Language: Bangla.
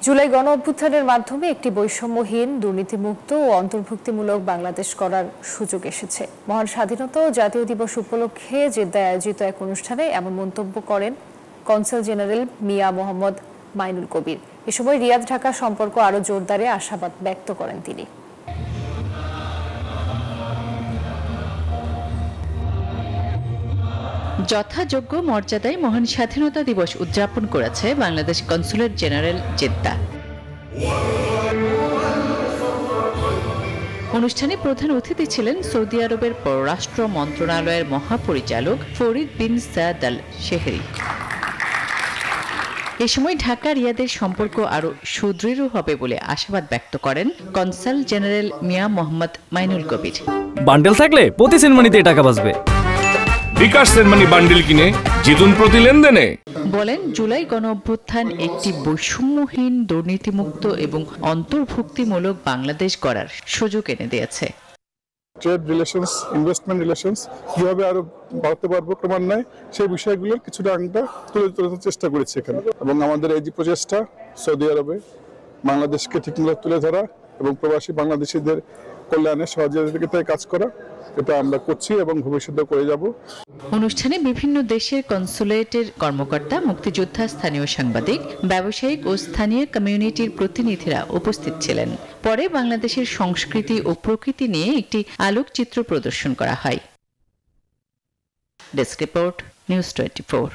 জুলাই গণ অভ্যুত্থানের মাধ্যমে একটি বৈষম্যহীন, দুর্নীতিমুক্ত ও অন্তর্ভুক্তিমূলক বাংলাদেশ করার সুযোগ এসেছে। মহান স্বাধীনতা ও জাতীয় দিবস উপলক্ষে জেদ্দায় আয়োজিত এক অনুষ্ঠানে এমন মন্তব্য করেন কনসাল জেনারেল মিয়া মোহাম্মদ মাইনুল কবির। এ সময় রিয়াদ ঢাকা সম্পর্ক আরও জোরদারে আশাবাদ ব্যক্ত করেন তিনি। যথাযোগ্য মর্যাদায় মহান স্বাধীনতা দিবস উদযাপন করেছে বাংলাদেশ কনসুলেট জেনারেল জেদ্দা। অনুষ্ঠানে প্রধান অতিথি ছিলেন সৌদি আরবের পররাষ্ট্র মন্ত্রণালয়ের মহাপরিচালক ফরিদ বিন সাদ আল শেহরি। এ সময় ঢাকা রিয়াদের সম্পর্ক আরও সুদৃঢ় হবে বলে আশাবাদ ব্যক্ত করেন কনসাল জেনারেল মিয়া মোহাম্মদ মাইনুল কবির। বান্ডেল থাকলে প্রতি সেনমানিতে টাকা বাঁচবে। বিকাশ সেনমানি বান্ডেল কিনে জিতুন প্রতি লেনদেনে। বলেন, জুলাই গণ অভ্যুত্থান একটি বৈষম্যহীন, দুর্নীতিমুক্ত এবং অন্তর্ভুক্তিমূলক বাংলাদেশ গড়ার সুযোগ এনে দিয়েছে। ট্রেড রিলেশনস, ইনভেস্টমেন্ট রিলেশনস কিভাবে আরো বাড়তে পারবো ক্রমান্বয়ে, সেই বিষয়গুলোর কিছুটা আংটা তুলে ধরার চেষ্টা করেছি এখানে। এবং আমাদের এই যে প্রচেষ্টা সৌদি আরবে বাংলাদেশকে ঠিকমতো তুলে ধরা এবং প্রবাসী বাংলাদেশিদের কল্যাণে সহযোগিতায় কাজ করা, এটা আমরা করছি এবং ভবিষ্যতে করে যাব। অনুষ্ঠানে বিভিন্ন দেশের কনসুলেটের কর্মকর্তা, মুক্তিযোদ্ধা, স্থানীয় সাংবাদিক, ব্যবসায়িক ও স্থানীয় কমিউনিটির প্রতিনিধিরা উপস্থিত ছিলেন। পরে বাংলাদেশের সংস্কৃতি ও প্রকৃতি নিয়ে একটি আলোকচিত্র প্রদর্শন করা হয়। Desk report, news 24।